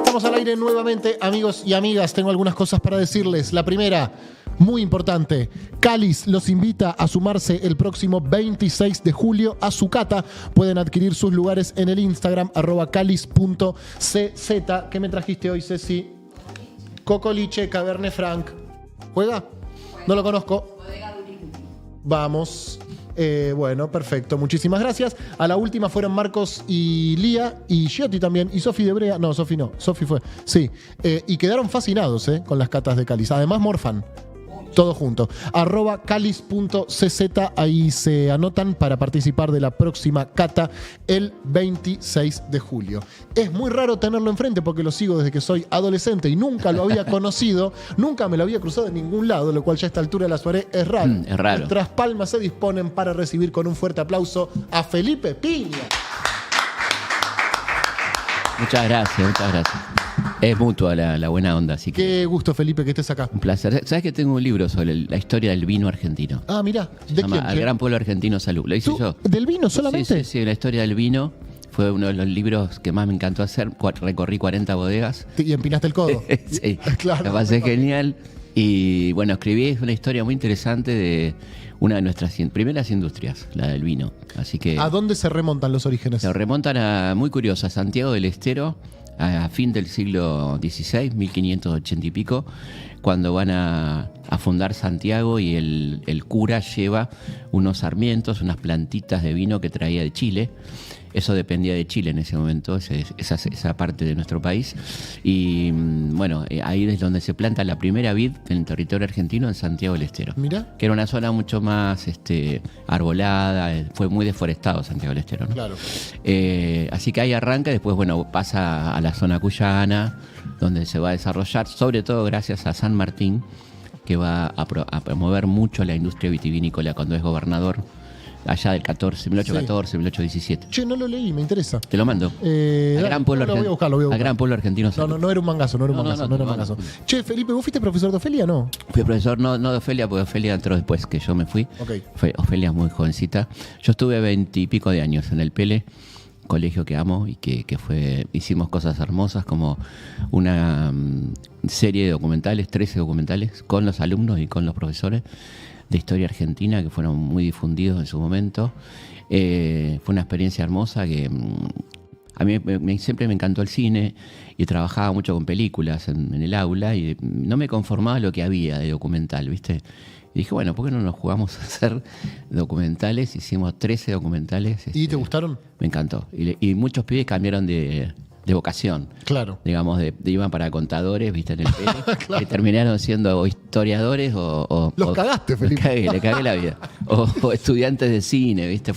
Estamos al aire nuevamente, amigos y amigas. Tengo algunas cosas para decirles. La primera, muy importante, Cáliz los invita a sumarse el próximo 26 de julio a su cata. Pueden adquirir sus lugares en el Instagram @cáliz.cz. ¿Qué me trajiste hoy, Ceci? Cocoliche, Cabernet Franc. ¿Juega? No lo conozco. Vamos. Bueno, perfecto. Muchísimas gracias. A la última fueron Marcos y Lía y Giotti también. Y Sofi de Brea. No, Sofi no. Sofi fue. Sí. Y quedaron fascinados con las catas de Cáliz. Además, morfan. Todo junto. @cáliz.cz. Ahí se anotan para participar de la próxima cata el 26 de julio. Es muy raro tenerlo enfrente porque lo sigo desde que soy adolescente y nunca lo había conocido, nunca me lo había cruzado en ningún lado, lo cual ya a esta altura de la soirée es raro. Es raro. Nuestras palmas se disponen para recibir con un fuerte aplauso a Felipe Piña. Muchas gracias, muchas gracias. Es mutua la buena onda, así que... Qué gusto, Felipe, que estés acá. Un placer. ¿Sabes que tengo un libro sobre la historia del vino argentino? Ah, mirá. Se ¿De llama quién? Al Gran Pueblo Argentino Salud. Lo hice yo. ¿Del vino solamente? Sí, la historia del vino. Fue uno de los libros que más me encantó hacer. Recorrí 40 bodegas. Y empinaste el codo. Sí, Claro. la pasé genial. Y bueno, escribí una historia muy interesante de una de nuestras primeras industrias, la del vino. Así que ¿A dónde se remontan los orígenes? se remontan a, muy curioso, a Santiago del Estero, a fin del siglo XVI, 1580 y pico, cuando van a fundar Santiago y el cura lleva unos sarmientos, unas plantitas de vino que traía de Chile. Eso dependía de Chile en ese momento, esa parte de nuestro país. Y bueno, ahí es donde se planta la primera vid en el territorio argentino, en Santiago del Estero. Mirá. Que era una zona mucho más arbolada, fue muy deforestado Santiago del Estero, ¿no? Claro. Así que ahí arranca, después bueno, pasa a la zona cuyana, donde se va a desarrollar, sobre todo gracias a San Martín, que va a promover mucho la industria vitivinícola cuando es gobernador, allá del 1814, 1817. Che, no lo leí, me interesa. Te lo mando. Al Gran Pueblo lo voy a buscar, lo voy a buscar. Al Gran Pueblo Argentino. No era un mangazo, no era un No, mangazo, no, no era no, un mangazo. no. Che, Felipe, ¿vos fuiste profesor de Ofelia, no? Fui profesor, no de Ofelia, porque Ofelia entró después que yo me fui. Ok. Ofelia es muy jovencita. Yo estuve 20 y pico de años en el Pele, colegio que amo y que hicimos cosas hermosas como una serie de documentales, 13 documentales, con los alumnos y con los profesores de historia argentina que fueron muy difundidos en su momento. Fue una experiencia hermosa que a mí siempre me encantó el cine y trabajaba mucho con películas en el aula y no me conformaba lo que había de documental, ¿viste? Y dije, bueno, ¿por qué no nos jugamos a hacer documentales? Hicimos 13 documentales. ¿Y te gustaron? Me encantó. Y muchos pibes cambiaron de vocación. Claro. Digamos, iban para contadores, viste, en el Pele, Claro. y terminaron siendo o historiadores Los cagaste, Felipe. Le cagué la vida. O estudiantes de cine, viste,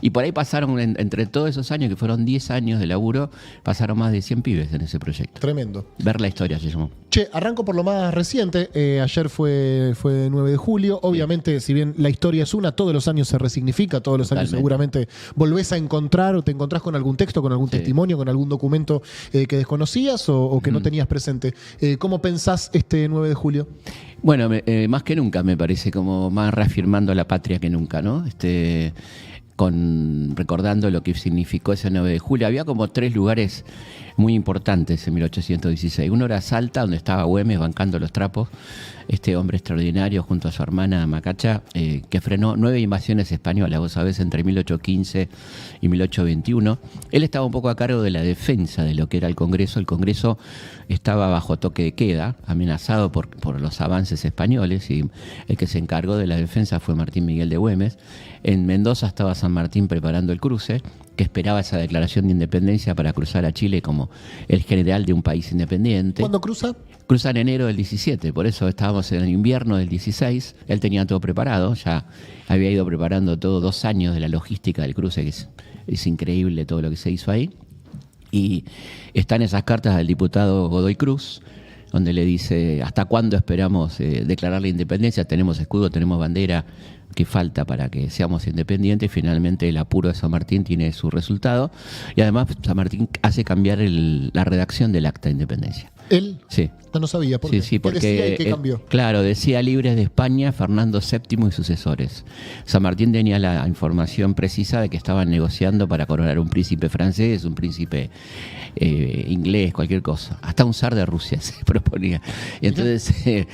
y por ahí pasaron, entre todos esos años, que fueron 10 años de laburo, pasaron más de 100 pibes en ese proyecto. Tremendo. Ver la historia se llamó. Che, arranco por lo más reciente. Ayer fue 9 de julio. Obviamente, si bien la historia es una, todos los años se resignifica, todos los años Totalmente. seguramente volvés a encontrar o te encontrás con algún texto, con algún testimonio, con algún documento que desconocías o que no tenías presente. ¿Cómo pensás este 9 de julio? Bueno, más que nunca me parece, como más reafirmando la patria que nunca, ¿no? Recordando lo que significó ese 9 de julio. Había como 3 lugares muy importantes en 1816. Uno era Salta, donde estaba Güemes bancando los trapos, este hombre extraordinario junto a su hermana Macacha, que frenó 9 invasiones españolas, vos sabés, entre 1815 y 1821. Él estaba un poco a cargo de la defensa de lo que era el Congreso. El Congreso estaba bajo toque de queda, amenazado por los avances españoles, y el que se encargó de la defensa fue Martín Miguel de Güemes. En Mendoza estaba San Martín preparando el cruce, que esperaba esa declaración de independencia para cruzar a Chile como el general de un país independiente. ¿Cuándo cruza? Cruza en enero del 17, por eso estábamos en el invierno del 16. Él tenía todo preparado, ya había ido preparando todo 2 años de la logística del cruce, que es increíble todo lo que se hizo ahí. Y están esas cartas del diputado Godoy Cruz, donde le dice, ¿hasta cuándo esperamos declarar la independencia? Tenemos escudo, tenemos bandera, ¿qué falta para que seamos independientes? Finalmente el apuro de San Martín tiene su resultado, y además San Martín hace cambiar la redacción del acta de independencia. ¿Él? Sí. No sabía. ¿Por Sí, qué? sí, porque ¿Qué decía y qué cambió? claro, decía libres de España, Fernando VII y sucesores. San Martín tenía la información precisa de que estaban negociando para coronar un príncipe francés, un príncipe inglés, cualquier cosa. Hasta un zar de Rusia se proponía. Y entonces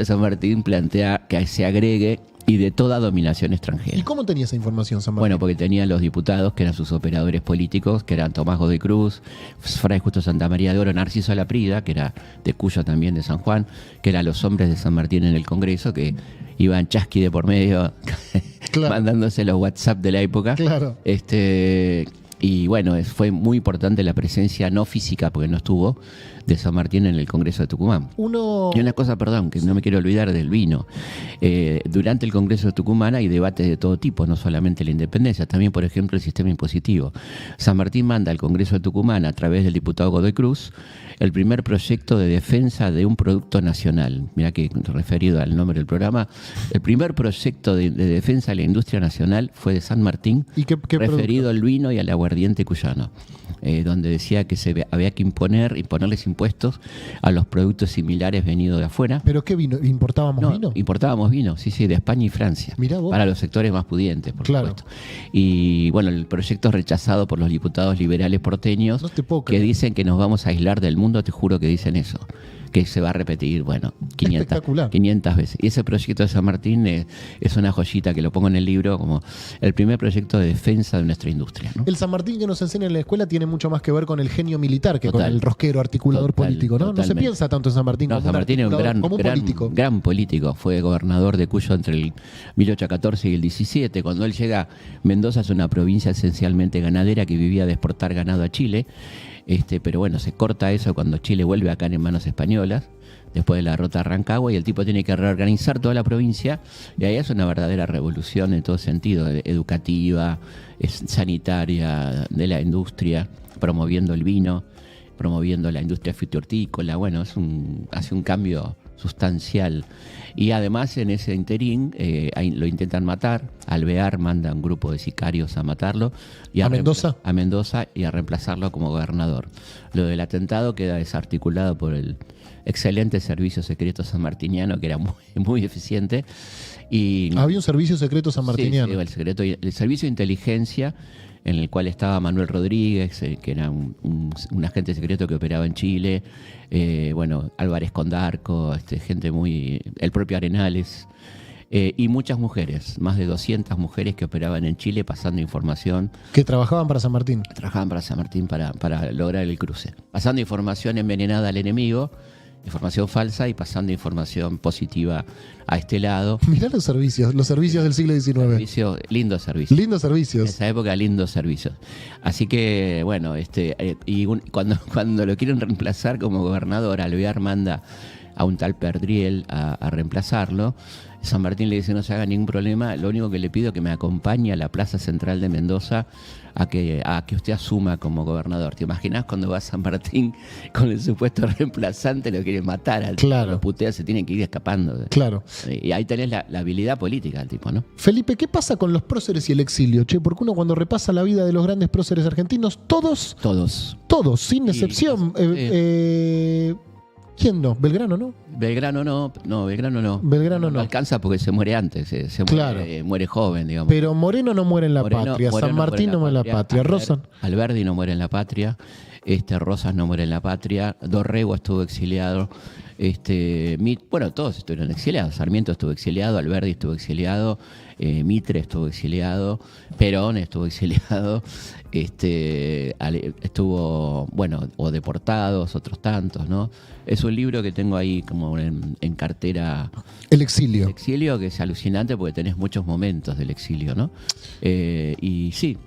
San Martín plantea que se agregue y de toda dominación extranjera. ¿Y cómo tenía esa información, San Martín? Bueno, porque tenía los diputados, que eran sus operadores políticos, que eran Tomás Godoy Cruz, Fray Justo Santa María de Oro, Narciso Laprida, que era de Cuyo también, de San Juan, que eran los hombres de San Martín en el Congreso, que iban chasqui de por medio, claro, mandándose los WhatsApp de la época. Claro. Y bueno, fue muy importante la presencia no física, porque no estuvo, de San Martín en el Congreso de Tucumán. Y una cosa, perdón, que no me quiero olvidar del vino. Durante el Congreso de Tucumán hay debates de todo tipo, no solamente la independencia, también, por ejemplo, el sistema impositivo. San Martín manda al Congreso de Tucumán, a través del diputado Godoy Cruz, el primer proyecto de defensa de un producto nacional. Mirá que referido al nombre del programa, el primer proyecto de defensa de la industria nacional fue de San Martín, ¿Y qué referido al vino y al aguardiente cuyano, donde decía que había que imponerles impuestos a los productos similares venidos de afuera. ¿Pero qué vino? ¿Importábamos vino? Importábamos vino, sí, de España y Francia. Mirá vos. Para los sectores más pudientes, por Claro. supuesto. Y bueno, el proyecto es rechazado por los diputados liberales porteños, No te puedo que creer. dicen que nos vamos a aislar del mundo, te juro que dicen eso, que se va a repetir, 500 veces. Y ese proyecto de San Martín es una joyita que lo pongo en el libro como el primer proyecto de defensa de nuestra industria, ¿no? El San Martín que nos enseña en la escuela tiene mucho más que ver con el genio militar que con Total. el rosquero articulador Total, político, ¿no? No se totalmente. piensa tanto en San Martín No, como San un Martín es un articulador, como un político. gran político. Fue gobernador de Cuyo entre el 1814 y el 17. Cuando él llega, Mendoza es una provincia esencialmente ganadera que vivía de exportar ganado a Chile. Pero bueno, se corta eso cuando Chile vuelve a caer en manos españolas, después de la derrota de Rancagua, y el tipo tiene que reorganizar toda la provincia, y ahí es una verdadera revolución en todo sentido, educativa, sanitaria, de la industria, promoviendo el vino, promoviendo la industria fitohortícola. Bueno, hace un cambio sustancial. Y además en ese interín lo intentan matar. Alvear manda un grupo de sicarios a matarlo. Y ¿A Mendoza? A Mendoza, y a reemplazarlo como gobernador. Lo del atentado queda desarticulado por el excelente servicio secreto sanmartiniano, que era muy, muy eficiente. Y Había un servicio secreto sanmartiniano. Sí, el servicio de inteligencia, en el cual estaba Manuel Rodríguez, que era un agente secreto que operaba en Chile, Álvarez Condarco, gente el propio Arenales, y muchas mujeres, más de 200 mujeres que operaban en Chile pasando información. Que trabajaban para San Martín. Trabajaban para San Martín para lograr el cruce. Pasando información envenenada al enemigo, información falsa, y pasando información positiva a este lado. Mirá los servicios del siglo XIX. Lindos servicios. Lindos En servicios. esa época, lindos servicios. Así que, bueno, cuando lo quieren reemplazar como gobernador, Alvear manda a un tal Perdriel a reemplazarlo. San Martín le dice: no se haga ningún problema, lo único que le pido es que me acompañe a la plaza central de Mendoza a que usted asuma como gobernador. ¿Te imaginas cuando va a San Martín con el supuesto reemplazante, lo quiere matar al tipo, Claro. lo putea, se tiene que ir escapando? Claro. Y ahí tenés la habilidad política del tipo, ¿no? Felipe, ¿qué pasa con los próceres y el exilio? Che, porque uno cuando repasa la vida de los grandes próceres argentinos, todos, sin excepción. ¿Quién no? ¿Belgrano no? Belgrano no. Belgrano no. No alcanza porque se muere antes, Claro. muere joven, digamos. Pero Moreno no muere en la patria, Moreno San Martín no muere en la patria, Rosas. Alberdi no muere en la patria, Rosas no muere en la patria, Dorrego estuvo exiliado, todos estuvieron exiliados. Sarmiento estuvo exiliado, Alberdi estuvo exiliado, Mitre estuvo exiliado, Perón estuvo exiliado, estuvo, o deportados, otros tantos, ¿no? Es un libro que tengo ahí como en cartera. El exilio. El exilio, que es alucinante porque tenés muchos momentos del exilio, ¿no? Y sí,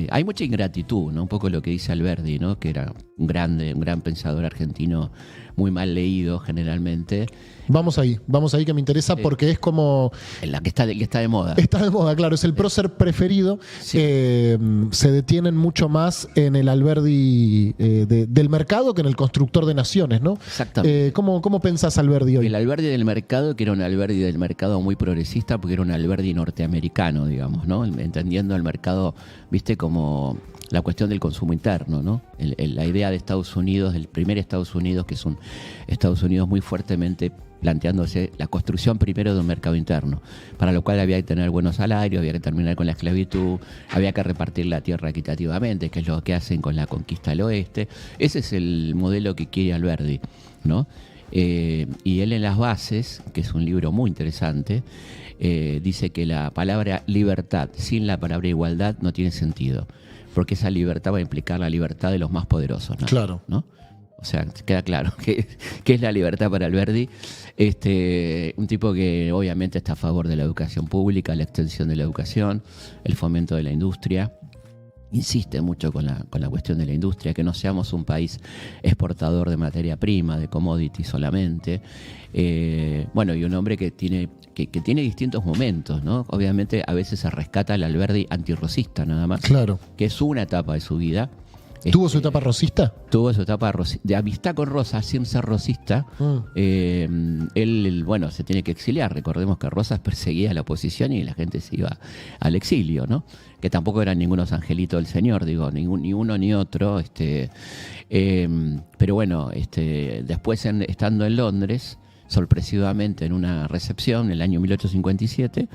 hay mucha ingratitud, ¿no? Un poco lo que dice Alberdi, ¿no? Que era un gran pensador argentino, muy mal leído generalmente. Vamos ahí que me interesa porque es como... La que está de moda. Está de moda, claro, es el prócer preferido. Sí. Se detienen mucho más en el Alberdi del mercado que en el constructor de naciones, ¿no? Exactamente. ¿Cómo pensás Alberdi hoy? El Alberdi del mercado, que era un Alberdi del mercado muy progresista, porque era un Alberdi norteamericano, digamos, ¿no? Entendiendo el mercado, viste, como la cuestión del consumo interno, ¿no? La idea de Estados Unidos, del primer Estados Unidos, que es un Estados Unidos muy fuertemente planteándose la construcción primero de un mercado interno, para lo cual había que tener buenos salarios, había que terminar con la esclavitud, había que repartir la tierra equitativamente, que es lo que hacen con la conquista del oeste. Ese es el modelo que quiere Alberdi, ¿no? Y él en las bases, que es un libro muy interesante, dice que la palabra libertad sin la palabra igualdad no tiene sentido, porque esa libertad va a implicar la libertad de los más poderosos, ¿no? Claro. ¿No? O sea, queda claro que es la libertad para Alberdi. Un tipo que obviamente está a favor de la educación pública, la extensión de la educación, el fomento de la industria. Insiste mucho con la cuestión de la industria, que no seamos un país exportador de materia prima, de commodity solamente. Y un hombre que tiene distintos momentos, ¿no? Obviamente a veces se rescata el Alberdi antirrosista nada más, Claro. que es una etapa de su vida. ¿Tuvo su etapa rosista? Tuvo su etapa de amistad con Rosas, sin ser rosista. Él, se tiene que exiliar. Recordemos que Rosas perseguía a la oposición y la gente se iba al exilio, ¿no? Que tampoco eran ningunos angelitos del Señor, digo, ni uno ni otro. Después, estando en Londres, sorpresivamente en una recepción en el año 1857,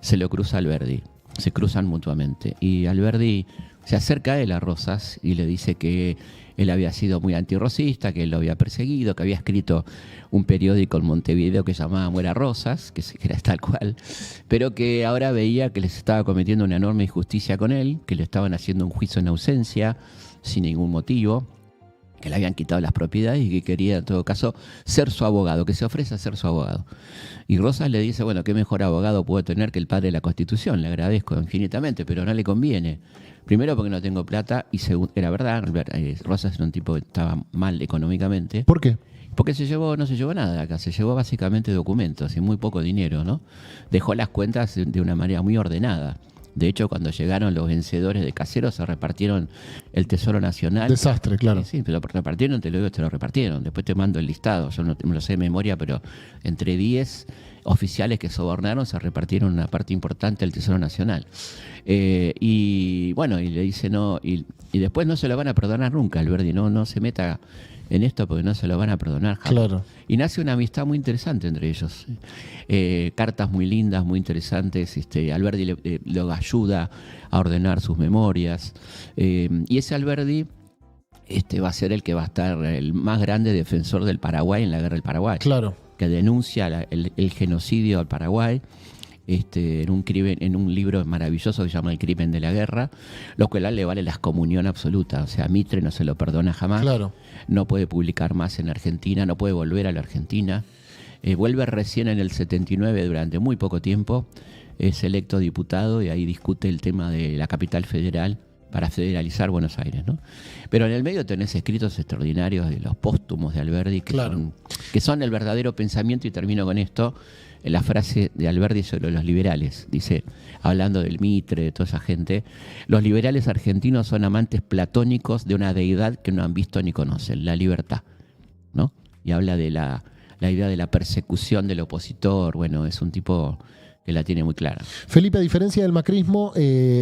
se lo cruza Alberdi. Se cruzan mutuamente. Y Alberdi se acerca a él, a Rosas, y le dice que él había sido muy antirrosista, que él lo había perseguido, que había escrito un periódico en Montevideo que se llamaba Muera Rosas, que era tal cual, pero que ahora veía que les estaba cometiendo una enorme injusticia con él, que le estaban haciendo un juicio en ausencia, sin ningún motivo, que le habían quitado las propiedades y que quería en todo caso ser su abogado, que se ofrece a ser su abogado. Y Rosas le dice, qué mejor abogado puedo tener que el padre de la Constitución, le agradezco infinitamente, pero no le conviene. Primero porque no tengo plata y segundo, era verdad, Rosas era un tipo que estaba mal económicamente. ¿Por qué? Porque no se llevó nada acá, se llevó básicamente documentos y muy poco dinero, ¿no? Dejó las cuentas de una manera muy ordenada. De hecho, cuando llegaron los vencedores de Caseros, se repartieron el Tesoro Nacional. Desastre, claro. Sí, pero repartieron, te lo repartieron. Después te mando el listado, yo no me lo sé de memoria, pero entre 10 oficiales que sobornaron se repartieron una parte importante del Tesoro Nacional. Y le dice no, y después no se lo van a perdonar nunca, Alberdi, no se meta en esto porque no se lo van a perdonar jamás. Claro. Y nace una amistad muy interesante entre ellos. Cartas muy lindas, muy interesantes. Alberdi lo ayuda a ordenar sus memorias. Y ese Alberdi va a ser el que va a estar el más grande defensor del Paraguay en la Guerra del Paraguay. Claro. Que denuncia el genocidio al Paraguay. En un libro maravilloso que se llama El crimen de la guerra, lo cual le vale la excomunión absoluta. O sea, Mitre no se lo perdona jamás. Claro. No puede publicar más en Argentina, no puede volver a la Argentina. Vuelve recién en el 79 durante muy poco tiempo. Es electo diputado y ahí discute el tema de la capital federal para federalizar Buenos Aires, ¿no? Pero en el medio tenés escritos extraordinarios de los póstumos de Alberdi que son el verdadero pensamiento, y termino con esto. La frase de Alberdi sobre los liberales, dice, hablando del Mitre, de toda esa gente, los liberales argentinos son amantes platónicos de una deidad que no han visto ni conocen, la libertad, ¿no? Y habla de la idea de la persecución del opositor. Es un tipo que la tiene muy clara. Felipe, a diferencia del macrismo,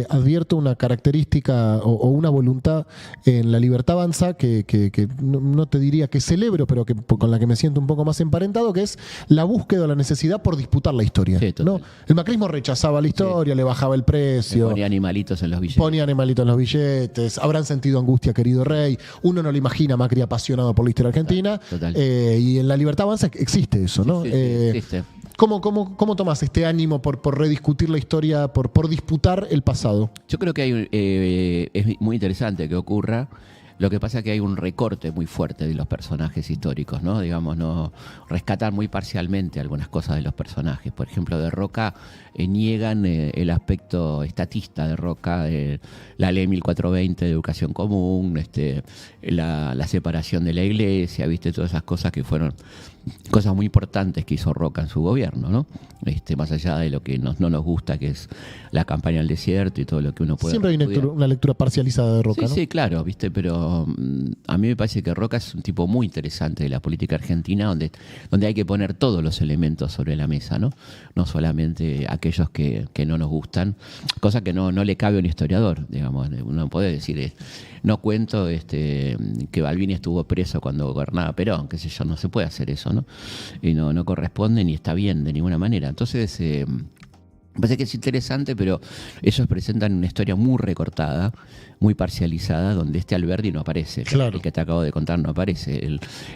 advierto una característica o una voluntad en la Libertad Avanza que no te diría que celebro, pero con la que me siento un poco más emparentado, que es la búsqueda o la necesidad por disputar la historia. Sí, ¿no? El macrismo rechazaba la historia, le bajaba el precio. Ponía animalitos en los billetes. Ponía animalitos en los billetes. Habrán sentido angustia, querido rey. Uno no le imagina a Macri apasionado por la historia argentina. Total. Y en la Libertad Avanza existe eso, ¿no? Sí, existe. ¿Cómo tomás este ánimo por rediscutir la historia, por disputar el pasado? Yo creo que es muy interesante que ocurra. Lo que pasa es que hay un recorte muy fuerte de los personajes históricos, ¿no? Digamos, no rescatar muy parcialmente algunas cosas de los personajes. Por ejemplo, de Roca niegan el aspecto estatista de Roca, la ley 1420 de educación común, la separación de la iglesia, ¿viste? Todas esas cosas que fueron cosas muy importantes que hizo Roca en su gobierno, ¿no? Más allá de lo que no nos gusta, que es la campaña al desierto y todo lo que uno puede Siempre hay una lectura parcializada de Roca, sí, ¿no? Sí, claro, ¿viste? Pero pero a mí me parece que Roca es un tipo muy interesante de la política argentina, donde hay que poner todos los elementos sobre la mesa, ¿no? No solamente aquellos que no nos gustan, cosa que no le cabe a un historiador, digamos. Uno puede decir, no cuento que Balbini estuvo preso cuando gobernaba Perón, qué sé yo, no se puede hacer eso, ¿no? Y no corresponde ni está bien de ninguna manera. Entonces, me parece que es interesante, pero ellos presentan una historia muy recortada, muy parcializada, donde Alberdi no aparece. Claro. El que te acabo de contar no aparece.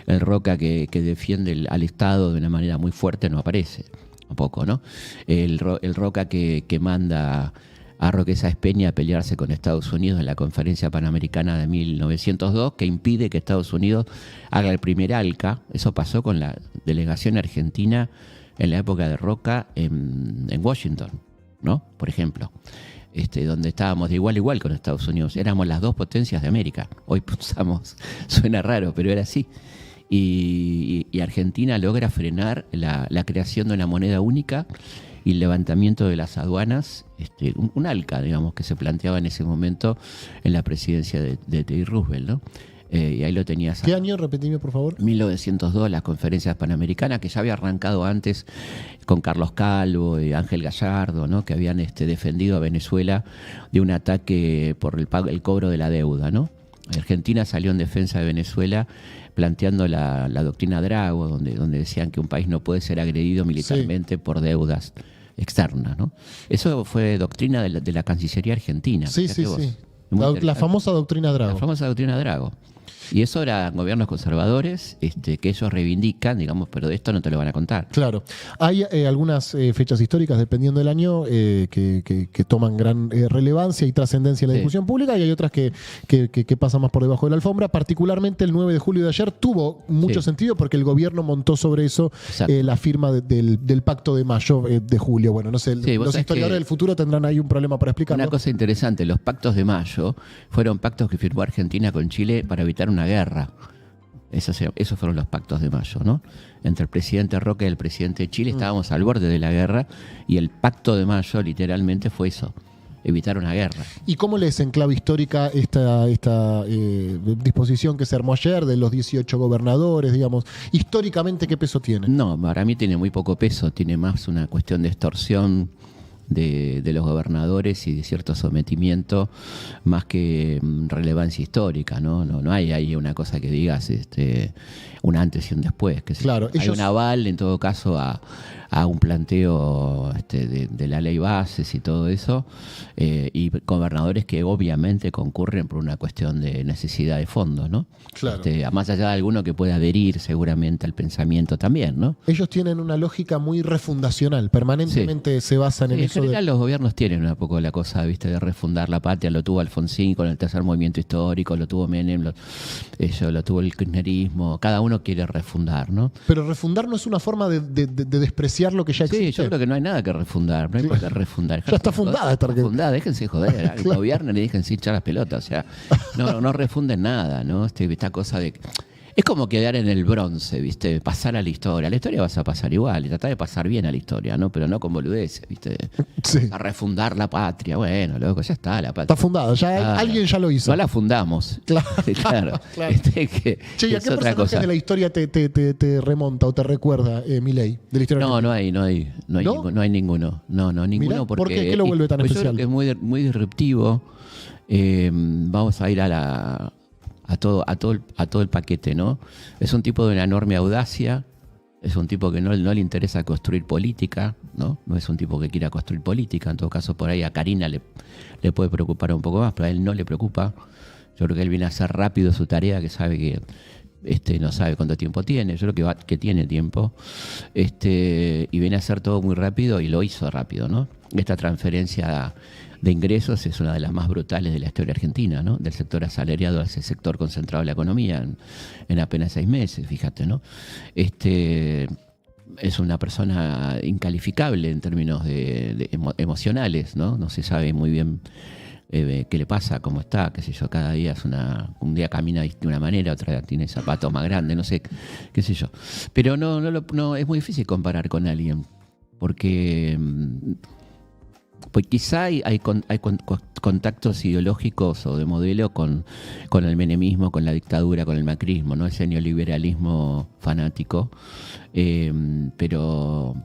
El Roca que defiende al Estado de una manera muy fuerte no aparece. Un poco, ¿no? El Roca que manda a Roque Sáenz Peña a pelearse con Estados Unidos en la Conferencia Panamericana de 1902, que impide que Estados Unidos haga el primer ALCA. Eso pasó con la delegación argentina en la época de Roca en Washington, ¿no? Por ejemplo, donde estábamos de igual a igual con Estados Unidos. Éramos las dos potencias de América. Hoy pensamos, suena raro, pero era así. Y Argentina logra frenar la creación de una moneda única y el levantamiento de las aduanas, un ALCA, digamos, que se planteaba en ese momento en la presidencia de Teddy Roosevelt, ¿no? Y ahí lo tenías. ¿Qué año? Repetime, por favor. 1902, las conferencias panamericanas, que ya había arrancado antes con Carlos Calvo y Ángel Gallardo, ¿no? Que habían defendido a Venezuela de un ataque por el cobro de la deuda, ¿no? Argentina salió en defensa de Venezuela planteando la doctrina Drago, donde decían que un país no puede ser agredido militarmente por deudas externas, ¿no? Eso fue doctrina de la Cancillería argentina. Sí. La famosa doctrina Drago. La famosa doctrina Drago. Y eso eran gobiernos conservadores que ellos reivindican, digamos, pero de esto no te lo van a contar. Claro. Hay algunas fechas históricas, dependiendo del año, que toman gran relevancia y trascendencia en la discusión pública, y hay otras que pasan más por debajo de la alfombra. Particularmente el 9 de julio de ayer tuvo mucho sentido porque el gobierno montó sobre eso la firma del Pacto de Mayo de julio. Bueno, no sé, los historiadores del futuro tendrán ahí un problema para explicarlo. Una cosa interesante, los pactos de Mayo fueron pactos que firmó Argentina con Chile para evitar una guerra. Esos fueron los pactos de Mayo, ¿no? Entre el presidente Roca y el presidente de Chile estábamos al borde de la guerra y el pacto de Mayo literalmente fue eso, evitar una guerra. ¿Y cómo lees en clave histórica esta disposición que se armó ayer de los 18 gobernadores, digamos? Históricamente, ¿qué peso tiene? No, para mí tiene muy poco peso, tiene más una cuestión de extorsión de los gobernadores y de cierto sometimiento más que relevancia histórica, ¿no? No hay ahí una cosa que digas un antes y un después. Claro, hay un aval en todo caso a un planteo de la ley bases y todo eso, y gobernadores que obviamente concurren por una cuestión de necesidad de fondos, ¿no? Claro. Más allá de alguno que pueda adherir seguramente al pensamiento también, ¿no? Ellos tienen una lógica muy refundacional, permanentemente se basan en eso. En general los gobiernos tienen un poco la cosa, ¿viste? De refundar la patria. Lo tuvo Alfonsín con el tercer movimiento histórico, lo tuvo Menem, lo tuvo el kirchnerismo. Cada uno quiere refundar, ¿no? Pero refundar no es una forma de despreciar lo que ya existe. Sí, yo creo que no hay nada que refundar. No hay por qué refundar. Ya está fundada esta fundada, déjense joder. Al gobierno le déjense hinchar las pelotas. O sea, no refunden nada, ¿no? Esta cosa de. Es como quedar en el bronce, ¿viste? Pasar a la historia. A la historia vas a pasar igual, y tratar de pasar bien a la historia, ¿no? Pero no con boludeces, ¿viste? Sí. A refundar la patria. Bueno, loco, ya está la patria. Está fundada, alguien ya lo hizo. No la fundamos. Claro. Claro. Che, ¿y a qué personajes de la historia te remonta o te remonta Milei? De la historia no hay ninguno. No, ninguno. Mirá, porque ¿por qué? ¿Qué lo vuelve tan especial? Yo creo que es muy disruptivo. Vamos a ir a todo el paquete, ¿no? Es un tipo de una enorme audacia, es un tipo que no le interesa construir política, ¿no? No es un tipo que quiera construir política, en todo caso por ahí a Karina le puede preocupar un poco más, pero a él no le preocupa. Yo creo que él viene a hacer rápido su tarea, que sabe que no sabe cuánto tiempo tiene, yo creo que tiene tiempo, y viene a hacer todo muy rápido y lo hizo rápido, ¿no? Esta transferencia de ingresos es una de las más brutales de la historia argentina, ¿no? Del sector asalariado a ese sector concentrado de la economía en apenas 6 meses, fíjate, ¿no? Es una persona incalificable en términos emocionales, ¿no? No se sabe muy bien qué le pasa, cómo está, qué sé yo, cada día un día camina de una manera, otra día tiene zapatos más grandes, no sé, qué sé yo. Pero no es muy difícil comparar con alguien, porque Pues quizá hay contactos ideológicos o de modelo con el menemismo, con la dictadura, con el macrismo, ¿no? Ese neoliberalismo fanático. Pero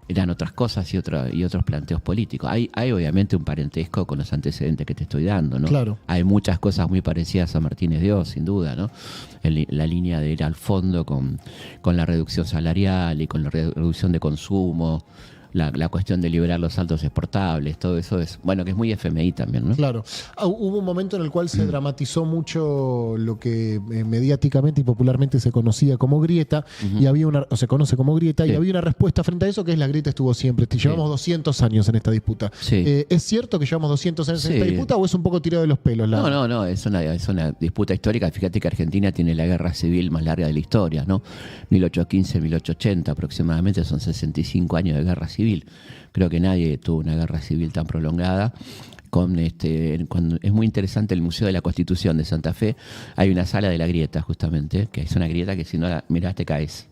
eran otras cosas y otros planteos políticos. Hay obviamente un parentesco con los antecedentes que te estoy dando, ¿no? Claro. Hay muchas cosas muy parecidas a Martínez de Oz, sin duda, ¿no? La línea de ir al fondo con la reducción salarial y con la reducción de consumo. La cuestión de liberar los saldos exportables, todo eso es, bueno, que es muy FMI también, ¿no? Claro. Hubo un momento en el cual se dramatizó mucho lo que mediáticamente y popularmente se conocía como grieta, y había se conoce como grieta, y había una respuesta frente a eso, que es la grieta estuvo siempre. Llevamos 200 años en esta disputa. Sí. ¿Es cierto que llevamos 200 años en esta disputa o es un poco tirado de los pelos? No, es una disputa histórica. Fíjate que Argentina tiene la guerra civil más larga de la historia, ¿no? 1815, 1880 aproximadamente, son 65 años de guerra civil. Creo que nadie tuvo una guerra civil tan prolongada. Es muy interesante el Museo de la Constitución de Santa Fe. Hay una sala de la grieta, justamente, que es una grieta que si no la mirás te caes.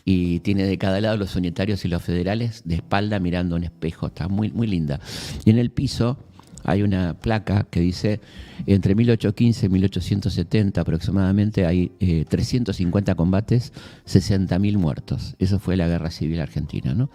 Y tiene de cada lado los unitarios y los federales de espalda mirando un espejo. Está muy, muy linda. Y en el piso hay una placa que dice, entre 1815 y 1870 aproximadamente hay 350 combates, 60.000 muertos. Eso fue la Guerra Civil Argentina, ¿no?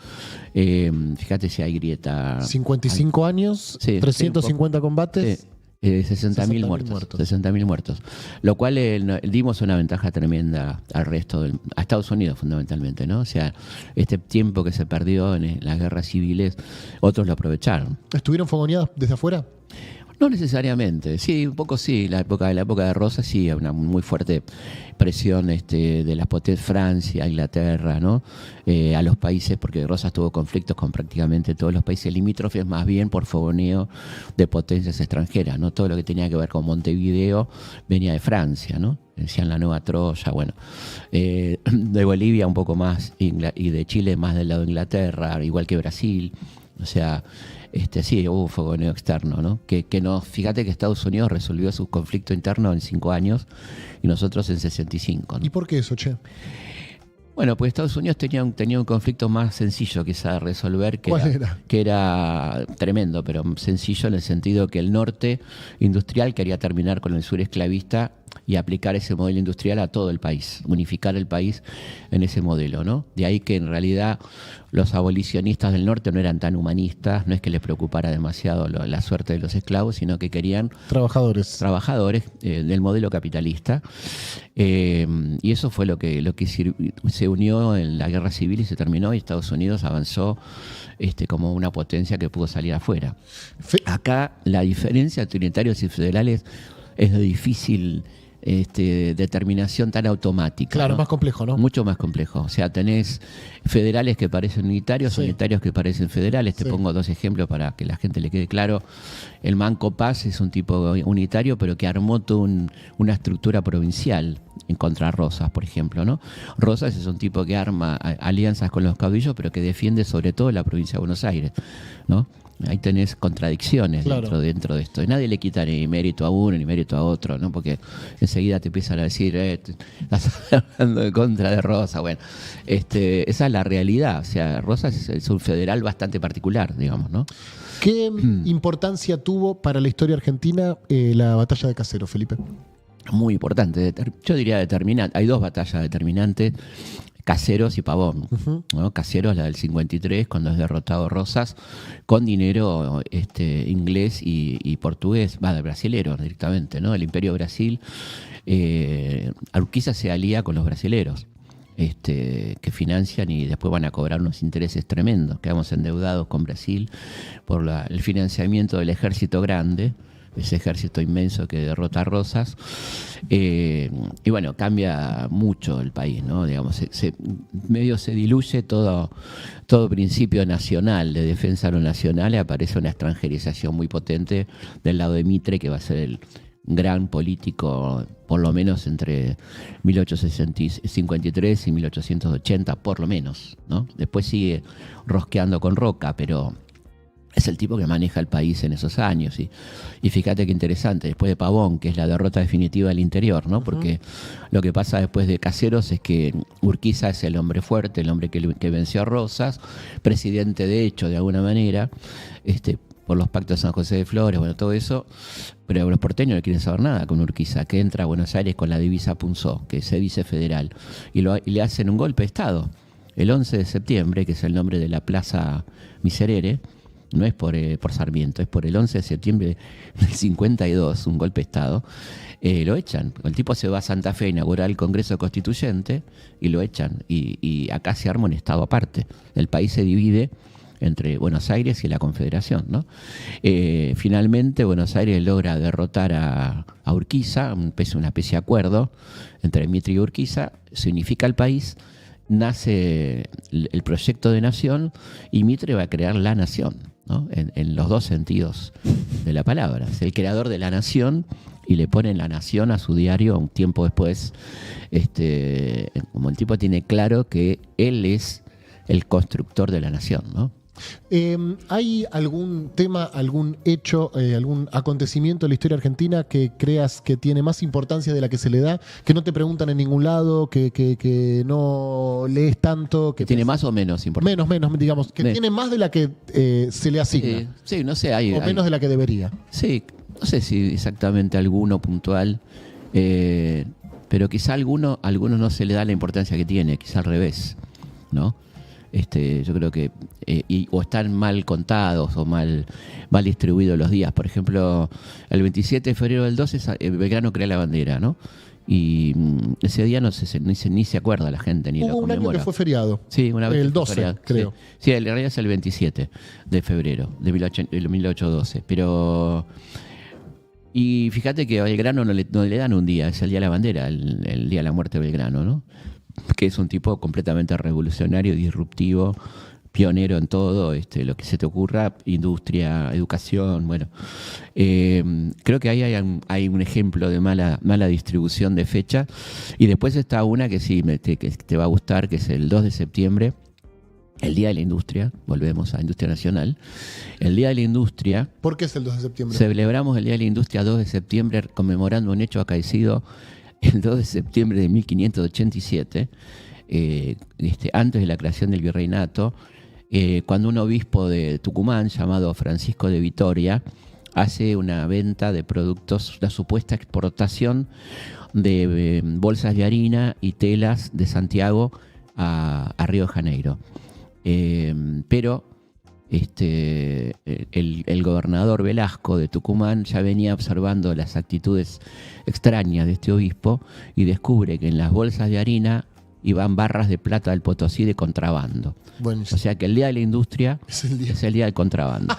Fíjate si hay grieta. 55 años, sí, 350 combates. Sí. 60.000 muertos. 60.000 muertos. Lo cual dimos una ventaja tremenda al resto, a Estados Unidos fundamentalmente, ¿no? O sea, este tiempo que se perdió en las guerras civiles, otros lo aprovecharon. ¿Estuvieron fogoneados desde afuera? No necesariamente, sí, un poco sí. La época de Rosas sí, una muy fuerte presión de las potencias, Francia, Inglaterra, ¿no? A los países, porque Rosas tuvo conflictos con prácticamente todos los países limítrofes, más bien por fogoneo de potencias extranjeras, ¿no? Todo lo que tenía que ver con Montevideo venía de Francia, ¿no? Decían la nueva Troya, bueno. De Bolivia un poco más, y de Chile más del lado de Inglaterra, igual que Brasil. O sea, sí, hubo un fogoneo externo, ¿no? Que no, fíjate que Estados Unidos resolvió su conflicto interno en 5 años y nosotros en 65, ¿no? ¿Y por qué eso, che? Bueno, pues Estados Unidos tenía un conflicto más sencillo quizá de resolver. ¿Cuál era? Que era tremendo, pero sencillo en el sentido que el norte industrial quería terminar con el sur esclavista y aplicar ese modelo industrial a todo el país, unificar el país en ese modelo, ¿no? De ahí que en realidad los abolicionistas del norte no eran tan humanistas, no es que les preocupara demasiado la suerte de los esclavos, sino que querían trabajadores del modelo capitalista. Y eso fue lo que se unió en la guerra civil y se terminó, y Estados Unidos avanzó como una potencia que pudo salir afuera. Acá la diferencia entre unitarios y federales es de difícil determinación tan automática. Claro, ¿no? más complejo, ¿no? Mucho más complejo. O sea, tenés federales que parecen unitarios, sí, unitarios que parecen federales. Te pongo 2 ejemplos para que la gente le quede claro. El Manco Paz es un tipo unitario, pero que armó toda una estructura provincial en contra Rosas, por ejemplo, ¿no? Rosas es un tipo que arma alianzas con los caudillos, pero que defiende sobre todo la provincia de Buenos Aires, ¿no? Ahí tenés contradicciones, claro, dentro de esto. Y nadie le quita ni mérito a uno ni mérito a otro, ¿no? Porque enseguida te empiezan a decir, estás hablando de contra de Rosa. Bueno, esa es la realidad. O sea, Rosas es un federal bastante particular, digamos, ¿no? ¿Qué importancia tuvo para la historia argentina la batalla de Caseros, Felipe? Muy importante. Yo diría determinante. Hay 2 batallas determinantes. Caseros y Pavón, ¿no? Caseros, la del 53, cuando es derrotado Rosas, con dinero inglés y portugués, de brasilero directamente, ¿no? El Imperio Brasil, Urquiza se alía con los brasileros, que financian y después van a cobrar unos intereses tremendos. Quedamos endeudados con Brasil por el financiamiento del ejército grande, ese ejército inmenso que derrota a Rosas. Y bueno, cambia mucho el país, ¿no? Digamos, medio se diluye todo principio nacional, de defensa de lo nacional, y aparece una extranjerización muy potente del lado de Mitre, que va a ser el gran político, por lo menos entre 1853 y 1880, por lo menos, ¿no? Después sigue rosqueando con Roca, pero es el tipo que maneja el país en esos años. Y fíjate qué interesante, después de Pavón, que es la derrota definitiva del interior, ¿no? Porque lo que pasa después de Caseros es que Urquiza es el hombre fuerte, el hombre que venció a Rosas, presidente de hecho, de alguna manera, por los pactos de San José de Flores, bueno, todo eso, pero los porteños no quieren saber nada con Urquiza, que entra a Buenos Aires con la divisa Punzó, que se dice federal, y le hacen un golpe de Estado. El 11 de septiembre, que es el nombre de la Plaza Miserere, no es por Sarmiento, es por el 11 de septiembre del 52, un golpe de Estado, lo echan. El tipo se va a Santa Fe a inaugurar el Congreso Constituyente y lo echan. Y acá se arma un Estado aparte. El país se divide entre Buenos Aires y la Confederación, ¿no? Finalmente Buenos Aires logra derrotar a Urquiza, una especie de acuerdo entre Mitre y Urquiza, se unifica el país, nace el proyecto de nación y Mitre va a crear la nación, ¿no? En los dos sentidos de la palabra. Es el creador de la nación y le ponen la nación a su diario un tiempo después. Como el tipo tiene claro que él es el constructor de la nación, ¿no? ¿Hay algún tema, algún hecho, algún acontecimiento en la historia argentina que creas que tiene más importancia de la que se le da, que no te preguntan en ningún lado, que no lees tanto? Que tiene más o menos importancia. Menos, digamos, que tiene más de la que se le asigna. Sí, no sé. O menos de la que debería. Sí, no sé si exactamente alguno puntual, pero quizá a alguno no se le da la importancia que tiene, quizá al revés, ¿no? Yo creo que o están mal contados o mal distribuidos los días. Por ejemplo, el 27 de febrero del 12 Belgrano crea la bandera, ¿no? Y ese día ni se acuerda la gente, ni lo conmemora. Hubo un año que fue feriado. Sí, una vez. El 12, feriado, creo. Sí, en realidad es el 27 de febrero de 1812. Pero... Y fíjate que a Belgrano no le dan un día, es el día de la bandera, el día de la muerte de Belgrano, ¿no? Que es un tipo completamente revolucionario, disruptivo, pionero en todo, lo que se te ocurra, industria, educación, bueno. Creo que ahí hay un ejemplo de mala distribución de fecha. Y después está una que sí que te va a gustar, que es el 2 de septiembre, el Día de la Industria. Volvemos a Industria Nacional. El Día de la Industria. ¿Por qué es el 2 de septiembre? Celebramos el Día de la Industria 2 de septiembre conmemorando un hecho acaecido el 2 de septiembre de 1587, antes de la creación del virreinato, cuando un obispo de Tucumán llamado Francisco de Vitoria hace una venta de productos, la supuesta exportación de bolsas de harina y telas de Santiago a Río de Janeiro. Pero el gobernador Velasco de Tucumán ya venía observando las actitudes extrañas de este obispo y descubre que en las bolsas de harina iban barras de plata del Potosí de contrabando. Buenísimo. O sea que el Día de la Industria es el día del contrabando.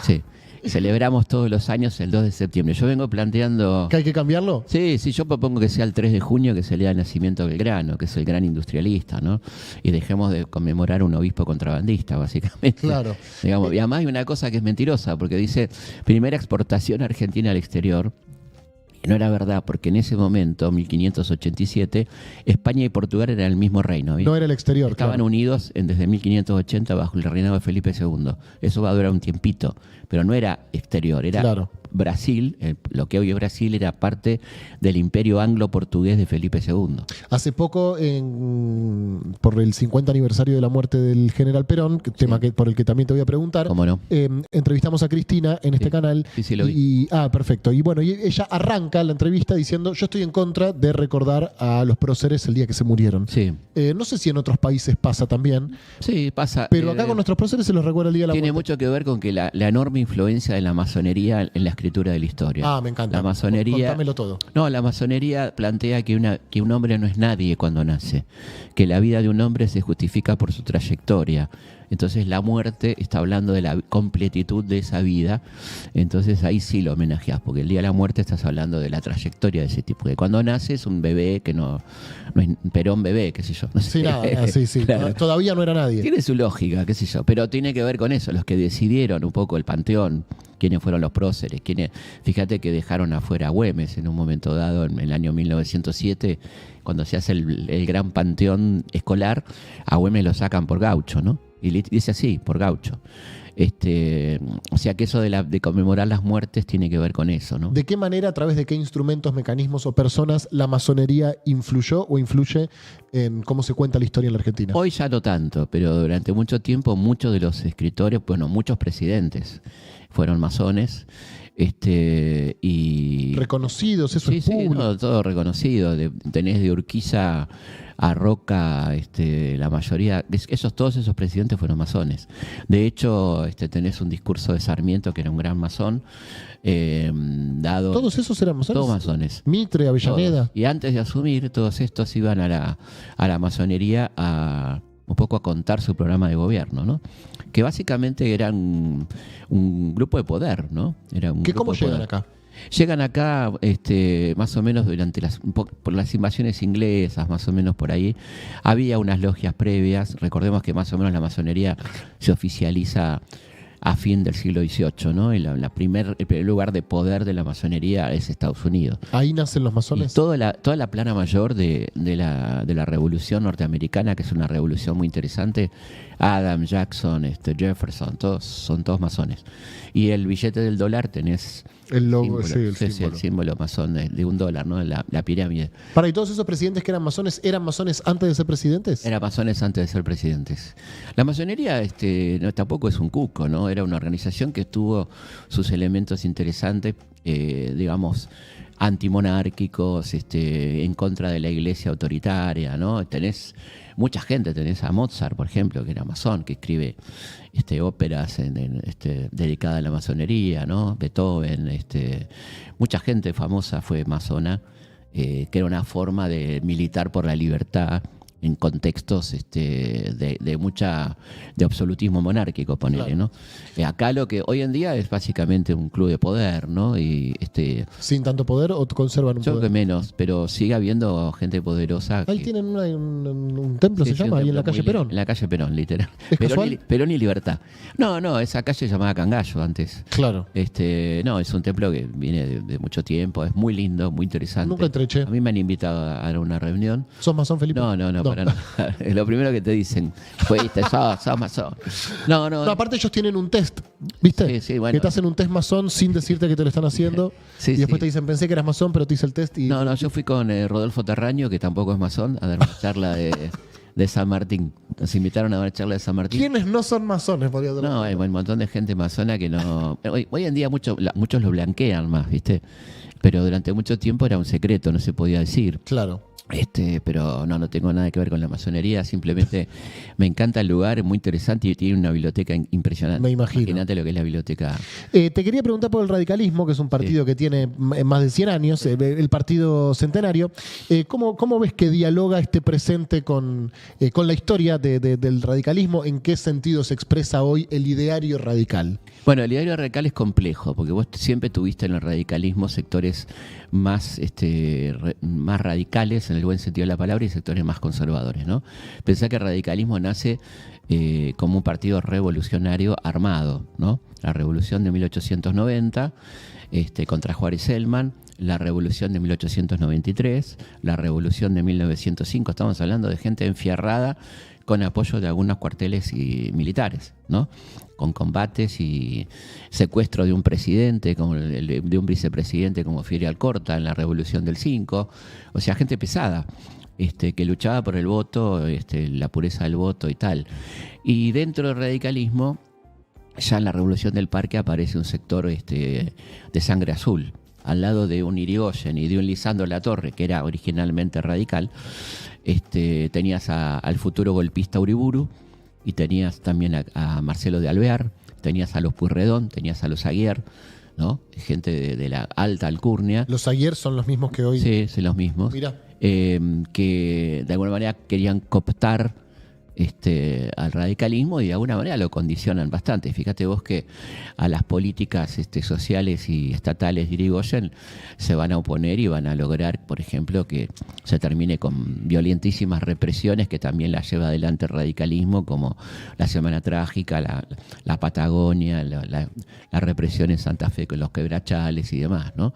Sí. Celebramos todos los años el 2 de septiembre. Yo vengo planteando... ¿Que hay que cambiarlo? Sí, yo propongo que sea el 3 de junio, que es el día del nacimiento de Belgrano, que es el gran industrialista, ¿no? Y dejemos de conmemorar un obispo contrabandista, básicamente. Claro. Digamos, y además hay una cosa que es mentirosa, porque dice primera exportación argentina al exterior. No era verdad, porque en ese momento, 1587, España y Portugal eran el mismo reino. ¿Viste? No era el exterior, Estaban claro. unidos desde 1580 bajo el reinado de Felipe II. Eso va a durar un tiempito, pero no era exterior, era Claro. Brasil. Lo que hoy es Brasil era parte del imperio anglo-portugués de Felipe II. Hace poco, por el 50 aniversario de la muerte del general Perón, tema por el que también te voy a preguntar, ¿Cómo no? entrevistamos a Cristina en este canal. Sí, lo vi. Perfecto. Y bueno, y ella arranca la entrevista diciendo: yo estoy en contra de recordar a los próceres el día que se murieron. Sí. No sé si en otros países pasa también. Sí, pasa. Pero acá con nuestros próceres se los recuerda el día de la Tiene muerte. mucho que ver con que la enorme influencia de la masonería en la escritura de la historia. Me encanta. La masonería... Contámelo todo. No, la masonería plantea que un hombre no es nadie cuando nace, que la vida de un hombre se justifica por su trayectoria. Entonces la muerte está hablando de la completitud de esa vida. Entonces ahí sí lo homenajeás, porque el día de la muerte estás hablando de la trayectoria de ese tipo. Que cuando nace es un bebé que no es Perón bebé, qué sé yo. No sé. Sí, nada, sí. Claro. Todavía no era nadie. Tiene su lógica, qué sé yo, pero tiene que ver con eso, los que decidieron un poco el panteón, quiénes fueron los próceres, fíjate que dejaron afuera a Güemes en un momento dado, en el año 1907, cuando se hace el gran panteón escolar, a Güemes lo sacan por gaucho, ¿no? Y dice así, por gaucho. O sea que eso de conmemorar las muertes tiene que ver con eso, ¿no? ¿De qué manera, a través de qué instrumentos, mecanismos o personas la masonería influyó o influye en cómo se cuenta la historia en la Argentina? Hoy ya no tanto, pero durante mucho tiempo muchos de los escritores, bueno, muchos presidentes fueron masones. Y Reconocidos, eso sí, es sí, público. no, todo reconocido. Tenés de Urquiza a Roca, la mayoría, todos esos presidentes fueron masones. De hecho, tenés un discurso de Sarmiento, que era un gran masón, dado. ¿Todos esos eran masones? Todos masones. Mitre, Avellaneda. Todos. Y antes de asumir, todos estos iban a la masonería un poco a contar su programa de gobierno, ¿no? Que básicamente eran un grupo de poder, ¿no? Era un grupo ¿Cómo de llegan poder. acá? Llegan acá más o menos durante por las invasiones inglesas, más o menos por ahí. Había unas logias previas. Recordemos que más o menos la masonería se oficializa a fin del siglo XVIII, ¿no? Y el primer lugar de poder de la masonería es Estados Unidos. Ahí nacen los masones. Y toda la plana mayor de la Revolución Norteamericana, que es una revolución muy interesante, Adams, Jackson, Jefferson, son todos masones. Y el billete del dólar tenés El logo, símbolo, sí, el símbolo. el símbolo masón de $1, ¿no? La pirámide. ¿Y todos esos presidentes que eran masones antes de ser presidentes? Eran masones antes de ser presidentes. La masonería tampoco es un cuco, ¿no? Era una organización que tuvo sus elementos interesantes, digamos, antimonárquicos, en contra de la iglesia autoritaria, ¿no? Tenés mucha gente, tenés a Mozart, por ejemplo, que era masón, que escribe óperas dedicadas a la masonería, ¿no? Beethoven, mucha gente famosa fue masona, que era una forma de militar por la libertad en contextos de absolutismo monárquico, ponele, Claro. ¿no? Acá lo que hoy en día es básicamente un club de poder, ¿no? Y ¿Sin tanto poder o conservan un yo creo que poder? menos, pero sigue habiendo gente poderosa. Ahí tienen un templo, Sí, se sí, llama, un ahí en templo la calle muy Perón. En la calle Perón, literal. ¿Es Perón casual? Perón y Libertad. No, esa calle se llamaba Cangallo antes. Claro. No, es un templo que viene de mucho tiempo, es muy lindo, muy interesante. Nunca entré, che. A mí me han invitado a dar una reunión. ¿Sos masón, Felipe? No, para nada. Es lo primero que te dicen. Fuiste, sos masón. No. No, aparte ellos tienen un test, ¿viste? Sí, sí, bueno. Que te hacen un test masón sin decirte que te lo están haciendo. Sí, y después sí. te dicen, pensé que eras masón, pero te hice el test y... No, yo fui con Rodolfo Terraño, que tampoco es masón, a dar una charla de San Martín. Nos invitaron a dar una charla de San Martín. ¿Quiénes no son masones? Podría ser? No, hay un montón de gente masona que no... Hoy en día muchos lo blanquean más, ¿viste? Pero durante mucho tiempo era un secreto, no se podía decir. Claro. Pero no tengo nada que ver con la masonería, simplemente me encanta el lugar, es muy interesante y tiene una biblioteca impresionante. Me imagino. Imagínate lo que es la biblioteca. Te quería preguntar por el radicalismo, que es un partido que tiene más de 100 años, el partido centenario. ¿Cómo ves que dialoga este presente con la historia del radicalismo? ¿En qué sentido se expresa hoy el ideario radical? Bueno, el ideario radical es complejo, porque vos siempre tuviste en el radicalismo sectores más radicales, en el buen sentido de la palabra, y sectores más conservadores, ¿no? Pensá que el radicalismo nace como un partido revolucionario armado, ¿no? La revolución de 1890 contra Juárez Selman, la revolución de 1893, la revolución de 1905. Estamos hablando de gente enfierrada con apoyo de algunos cuarteles y militares, ¿no? Con combates y secuestro de un presidente, como de un vicepresidente como Fidel Alcorta en la Revolución del 5. O sea, gente pesada, que luchaba por el voto, la pureza del voto y tal. Y dentro del radicalismo, ya en la Revolución del Parque aparece un sector de sangre azul, al lado de un Irigoyen y de un Lisandro Latorre, que era originalmente radical. Tenías al futuro golpista Uriburu, y tenías también a Marcelo de Alvear, tenías a los Pueyrredón, tenías a los Aguiar, ¿no? Gente de la alta alcurnia. ¿Los Aguiar son los mismos que hoy? Sí, son los mismos. Mirá. Que de alguna manera querían cooptar al radicalismo y de alguna manera lo condicionan bastante. Fíjate vos que a las políticas sociales y estatales de Irigoyen se van a oponer y van a lograr, por ejemplo, que se termine con violentísimas represiones que también las lleva adelante el radicalismo, como la Semana Trágica, la Patagonia, la represión en Santa Fe con los quebrachales y demás, ¿no?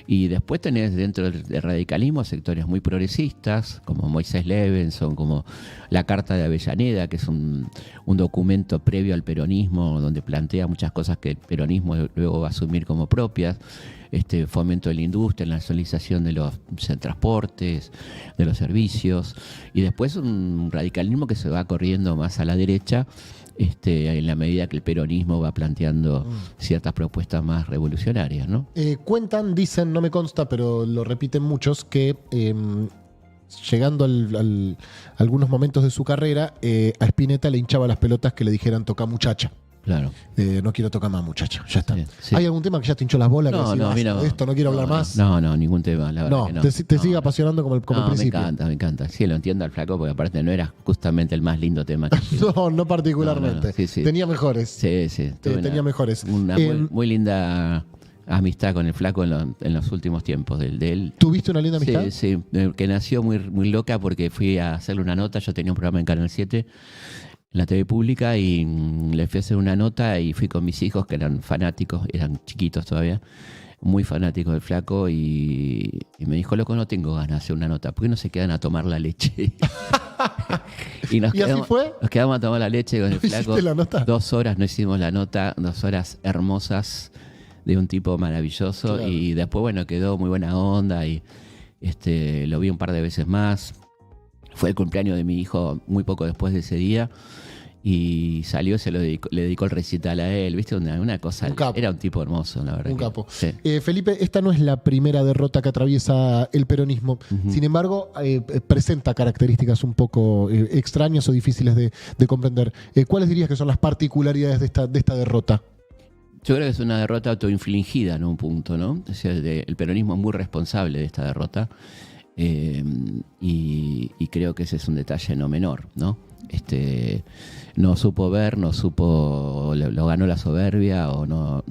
Y después tenés dentro del radicalismo sectores muy progresistas, como Moisés Levenson, como la Carta de Avellaneda, Avellaneda, que es un documento previo al peronismo, donde plantea muchas cosas que el peronismo luego va a asumir como propias. Fomento de la industria, la nacionalización de los transportes, de los servicios, y después un radicalismo que se va corriendo más a la derecha, en la medida que el peronismo va planteando ciertas propuestas más revolucionarias, ¿no? Cuentan, dicen, no me consta, pero lo repiten muchos, que llegando a algunos momentos de su carrera, a Spinetta le hinchaba las pelotas que le dijeran toca muchacha. Claro. No quiero tocar más, muchacha. Ya está. Sí, sí. ¿Hay algún tema que ya te hinchó las bolas? No, que decís, mira, de esto no quiero hablar más. No, ningún tema, la verdad. No, que no. te sigue apasionando como el principio. Me encanta. Sí, lo entiendo al flaco, porque aparte no era justamente el más lindo tema que No particularmente. No. Sí. Tenía mejores. Sí. Tenía mejores. Una muy linda amistad con el flaco en los últimos tiempos de él. ¿Tuviste una linda amistad? Sí, que nació muy, muy loca porque fui a hacerle una nota. Yo tenía un programa en Canal 7, en la TV pública, y le fui a hacer una nota y fui con mis hijos, que eran fanáticos, eran chiquitos todavía, muy fanáticos del flaco, y me dijo, loco, no tengo ganas de hacer una nota, ¿por qué no se quedan a tomar la leche? ¿Y así fue? Nos quedamos a tomar la leche con el flaco. ¿Hiciste la nota? 2 horas no hicimos la nota, 2 horas hermosas de un tipo maravilloso, claro. Y después, bueno, quedó muy buena onda y lo vi un par de veces más. Fue el cumpleaños de mi hijo muy poco después de ese día y salió, le dedicó el recital a él, ¿viste? Una cosa, era un tipo hermoso, la verdad. Un capo. Sí. Felipe, esta no es la primera derrota que atraviesa el peronismo. Sin embargo, presenta características un poco extrañas o difíciles de comprender. ¿Cuáles dirías que son las particularidades de esta derrota? Yo creo que es una derrota autoinfligida en un punto, ¿no? O sea, el peronismo es muy responsable de esta derrota, y creo que ese es un detalle no menor, ¿no? No supo ver, lo ganó la soberbia, o no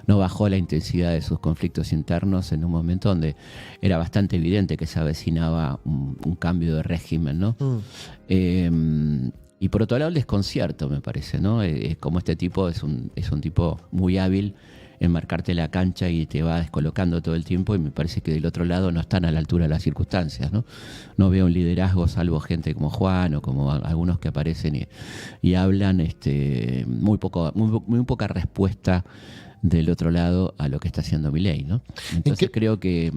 bajó la intensidad de sus conflictos internos en un momento donde era bastante evidente que se avecinaba un cambio de régimen, ¿no? Y por otro lado el desconcierto, me parece, ¿no? Como este tipo es un tipo muy hábil en marcarte la cancha y te va descolocando todo el tiempo, y me parece que del otro lado no están a la altura de las circunstancias, ¿no? No veo un liderazgo, salvo gente como Juan o como algunos que aparecen y hablan, muy poca respuesta del otro lado a lo que está haciendo Milei, ¿no? Entonces creo que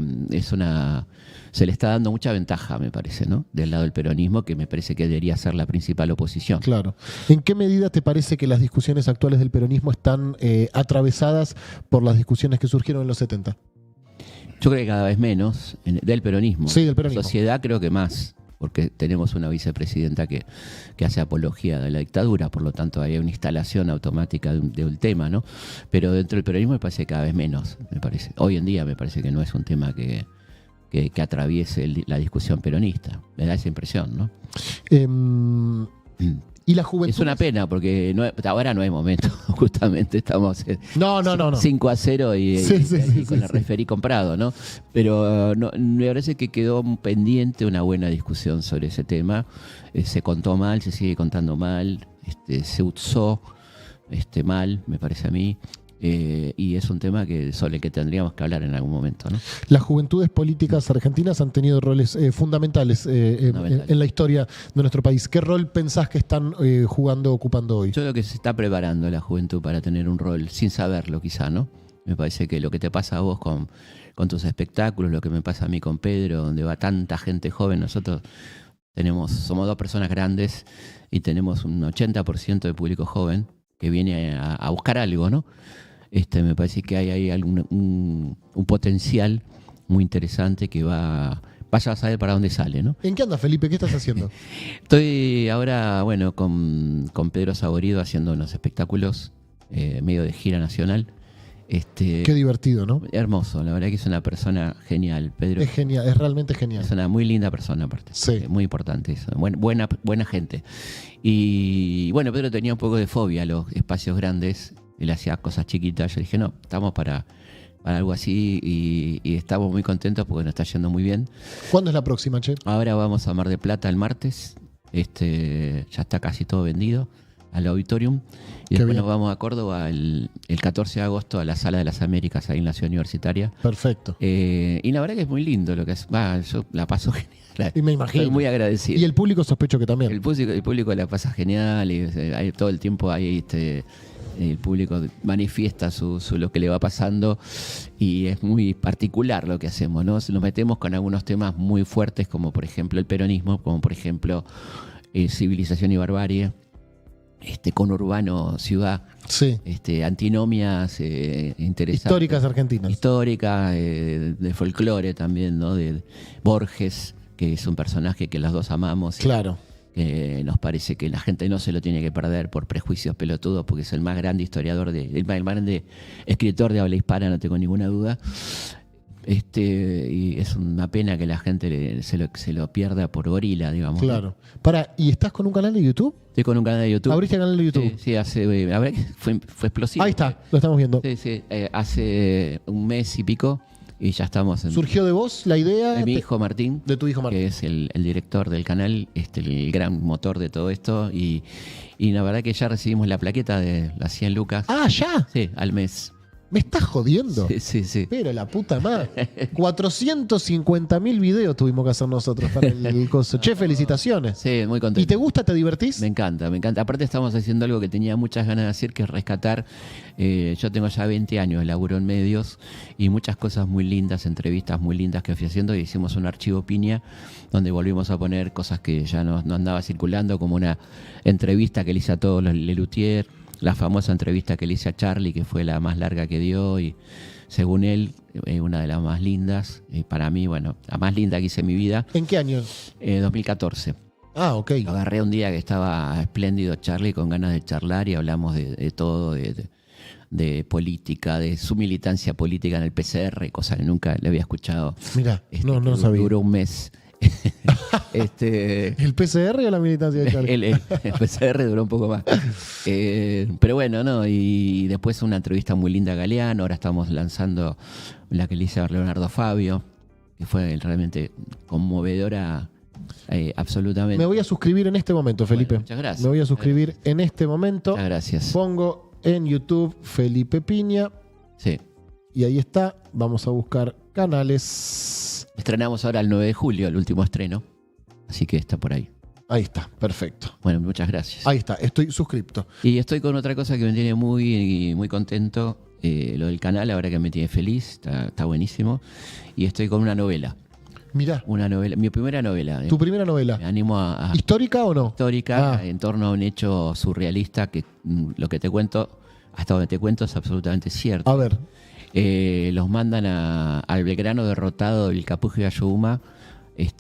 se le está dando mucha ventaja, me parece, ¿no? Del lado del peronismo, que me parece que debería ser la principal oposición. Claro. ¿En qué medida te parece que las discusiones actuales del peronismo están atravesadas por las discusiones que surgieron en los 70? Yo creo que cada vez menos del peronismo. Sí, del peronismo. Sociedad creo que más, porque tenemos una vicepresidenta que hace apología de la dictadura, por lo tanto hay una instalación automática de un tema, ¿no? Pero dentro del peronismo me parece cada vez menos, me parece. Hoy en día me parece que no es un tema que atraviese la discusión peronista. Me da esa impresión, ¿no? ¿Y la juventud? Es una pena, porque ahora no hay momento. Justamente estamos 5-0 y con el referí comprado, ¿no? Pero me parece que quedó pendiente una buena discusión sobre ese tema. Se contó mal, se sigue contando mal, se usó mal, me parece a mí. Y es un tema sobre el que tendríamos que hablar en algún momento, ¿no? Las juventudes políticas argentinas han tenido roles fundamentales en la historia de nuestro país. ¿Qué rol pensás que están ocupando hoy? Yo creo que se está preparando la juventud para tener un rol, sin saberlo quizá, ¿no? Me parece que lo que te pasa a vos con tus espectáculos, lo que me pasa a mí con Pedro, donde va tanta gente joven, nosotros somos 2 personas grandes y tenemos un 80% de público joven que viene a buscar algo, ¿no? Me parece que hay ahí un potencial muy interesante que vaya a saber para dónde sale, ¿no? ¿En qué andas, Felipe? ¿Qué estás haciendo? Estoy ahora, bueno, con Pedro Saborido haciendo unos espectáculos medio de gira nacional. Qué divertido, ¿no? Hermoso, la verdad que es una persona genial, Pedro. Es genial, es realmente genial. Es una muy linda persona, aparte. Sí. Muy importante eso. Buena gente. Y bueno, Pedro tenía un poco de fobia a los espacios grandes. Él hacía cosas chiquitas. Yo dije, no, estamos para algo así, y estamos muy contentos porque nos está yendo muy bien. ¿Cuándo es la próxima, che? Ahora vamos a Mar del Plata el martes. Ya está casi todo vendido. al auditorium. Y Qué después bien. nos vamos a Córdoba el 14 de agosto a la Sala de las Américas, ahí en la Ciudad Universitaria. Perfecto. Y la verdad que es muy lindo lo que es. Yo la paso genial. Y me imagino. Estoy muy agradecido. Y el público sospecho que también. El público la pasa genial y hay, todo el tiempo ahí el público manifiesta lo que le va pasando y es muy particular lo que hacemos, ¿no? Nos metemos con algunos temas muy fuertes como por ejemplo el peronismo, como por ejemplo civilización y barbarie, conurbano, ciudad, Sí. antinomias interesantes. Históricas argentinas. Histórica, de folclore también, ¿no? De Borges, que es un personaje que los dos amamos. Claro. Que nos parece que la gente no se lo tiene que perder por prejuicios pelotudos, porque es el más grande historiador, el más grande escritor de habla hispana, no tengo ninguna duda. Y es una pena que la gente se lo pierda por gorila, digamos. Claro. ¿Y estás con un canal de YouTube? Estoy con un canal de YouTube. ¿Abriste canal de YouTube? Sí, la verdad que fue explosivo. Ahí está, lo estamos viendo. Sí, hace un mes y pico y ya estamos en... ¿Surgió de vos la idea? De mi hijo Martín. De tu hijo Martín. Que es el director del canal, el gran motor de todo esto. Y la verdad que ya recibimos la plaqueta de las 100 lucas. Ah, ¿ya? Sí, al mes. ¿Me estás jodiendo? Sí. Pero la puta madre. 450.000 videos tuvimos que hacer nosotros para el coso. Che, felicitaciones. Sí, muy contento. ¿Y te gusta? ¿Te divertís? Me encanta. Aparte estamos haciendo algo que tenía muchas ganas de hacer, que es rescatar. Yo tengo ya 20 años de laburo en medios y muchas cosas muy lindas, entrevistas muy lindas que fui haciendo, y hicimos un archivo piña donde volvimos a poner cosas que ya no andaba circulando, como una entrevista que le hice a todos los Lelutier, la famosa entrevista que le hice a Charlie, que fue la más larga que dio y según él una de las más lindas, para mí, bueno, la más linda que hice en mi vida. ¿En qué año? 2014. Ah, ok. Lo agarré un día que estaba espléndido Charlie, con ganas de charlar, y hablamos de todo, de política, de su militancia política en el PCR, cosa que nunca le había escuchado. Mirá, no que sabía. Duró un mes. ¿El PCR o la militancia de Charlie? El PCR duró un poco más. Pero bueno, ¿no? Y después una entrevista muy linda a Galeano. Ahora estamos lanzando la que le hice a Leonardo Fabio, que fue realmente conmovedora, absolutamente. Me voy a suscribir en este momento, Felipe. Bueno, muchas gracias. Me voy a suscribir en este momento. Muchas gracias. Pongo en YouTube Felipe Piña Sí. y ahí está. Vamos a buscar canales. Estrenamos ahora el 9 de julio, el último estreno. Así que está por ahí. Ahí está, perfecto. Bueno, muchas gracias. Ahí está, estoy suscripto. Y estoy con otra cosa que me tiene muy, muy contento. Lo del canal, ahora que me tiene feliz, está buenísimo. Y estoy con una novela. Mirá, Mi primera novela. tu primera Me novela. animo a ¿Histórica o no? histórica, Ah. en torno a un hecho surrealista que lo que te cuento, hasta donde te cuento, es absolutamente cierto. A ver, Los mandan al Belgrano derrotado del Capuje Ayohuma.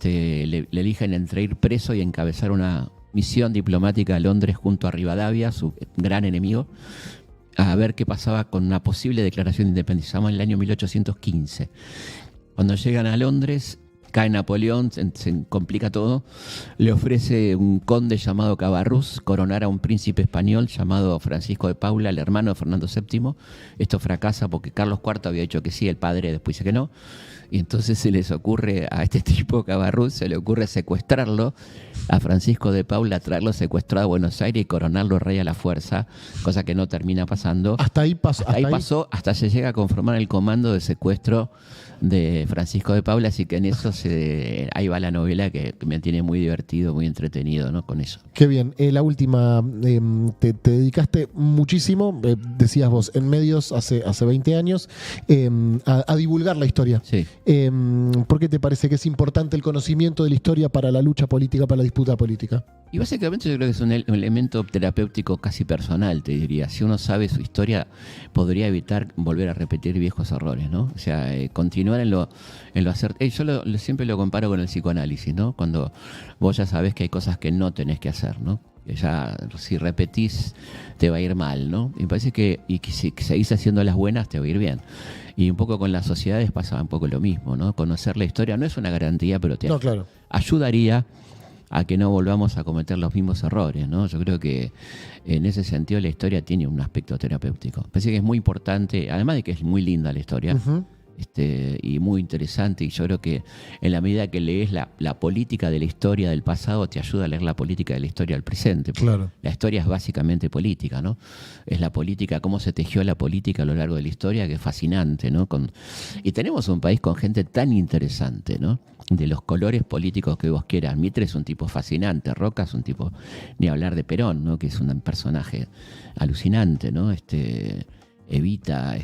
Le eligen entre ir preso y encabezar una misión diplomática a Londres junto a Rivadavia, su gran enemigo, a ver qué pasaba con una posible declaración de independencia. Estamos en el año 1815. Cuando llegan a Londres, cae Napoleón, se complica todo. Le ofrece un conde llamado Cabarrús coronar a un príncipe español llamado Francisco de Paula, el hermano de Fernando VII. Esto fracasa porque Carlos IV había dicho que sí, el padre después dice que no. Y entonces se les ocurre a este tipo Cabarrús, se le ocurre secuestrarlo a Francisco de Paula, traerlo secuestrado a Buenos Aires y coronarlo rey a la fuerza, cosa que no termina pasando. hasta ahí pasó. Ahí pasó, hasta se llega a conformar el comando de secuestro de Francisco de Paula, así que en eso ahí va la novela, que me tiene muy divertido, muy entretenido, ¿no? Con eso. Qué bien. La última, te dedicaste muchísimo, decías vos, en medios hace 20 años, a divulgar la historia. Sí. ¿Por qué te parece que es importante el conocimiento de la historia para la lucha política, para la disputa política? Y básicamente yo creo que es un elemento terapéutico casi personal, te diría. Si uno sabe su historia, podría evitar volver a repetir viejos errores, ¿no? O sea, continuar en lo hacer. Yo siempre lo comparo con el psicoanálisis, ¿no? Cuando vos ya sabés que hay cosas que no tenés que hacer, ¿no? Que ya si repetís te va a ir mal, ¿no? Y me parece que si seguís haciendo las buenas te va a ir bien. Y un poco con las sociedades pasa un poco lo mismo, ¿no? Conocer la historia no es una garantía, pero te ayudaría a que no volvamos a cometer los mismos errores, ¿no? Yo creo que en ese sentido la historia tiene un aspecto terapéutico. Parece que es muy importante, además de que es muy linda la historia, Ujú. y muy interesante, y yo creo que en la medida que lees la política de la historia del pasado, te ayuda a leer la política de la historia del presente. Claro. La historia es básicamente política, ¿no? Es la política, cómo se tejió la política a lo largo de la historia, que es fascinante, ¿no? Y tenemos un país con gente tan interesante, ¿no? De los colores políticos que vos quieras. Mitre es un tipo fascinante, Roca es un tipo, ni hablar de Perón, ¿no? Que es un personaje alucinante, ¿no? Evita,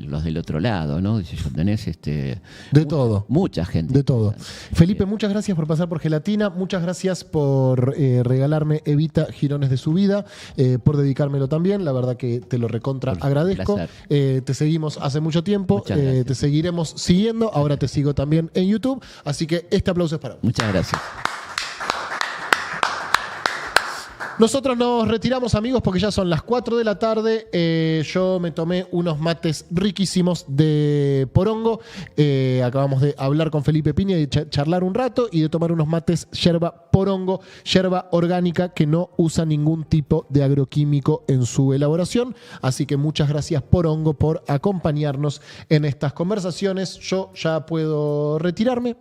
los del otro lado, ¿no? Tenés de todo. Mucha gente. De todo. Felipe, muchas gracias por pasar por Gelatina, muchas gracias por regalarme Evita Girones de su vida, por dedicármelo también, la verdad que te lo recontra agradezco. Te seguimos hace mucho tiempo, te seguiremos siguiendo, ahora te sigo también en YouTube, así que este aplauso es para vos. Muchas gracias. Nosotros nos retiramos, amigos, porque ya son las 4 de la tarde. Yo me tomé unos mates riquísimos de porongo. Acabamos de hablar con Felipe Piña y de charlar un rato y de tomar unos mates yerba porongo, yerba orgánica que no usa ningún tipo de agroquímico en su elaboración. Así que muchas gracias, Porongo, por acompañarnos en estas conversaciones. Yo ya puedo retirarme.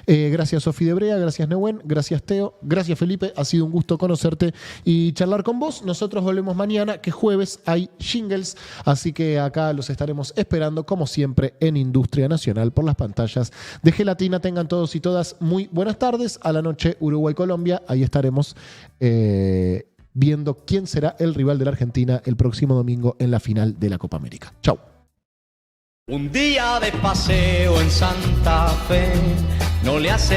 Gracias, Sofi de Brea, gracias, Nehuen, gracias, Teo, gracias, Felipe. Ha sido un gusto conocerte y charlar con vos. Nosotros volvemos mañana, que jueves hay jingles, así que acá los estaremos esperando, como siempre, en Industria Nacional por las pantallas de Gelatina. Tengan todos y todas muy buenas tardes. A la noche, Uruguay-Colombia. Ahí estaremos viendo quién será el rival de la Argentina el próximo domingo en la final de la Copa América. Chau. Un día de paseo en Santa Fe no le hace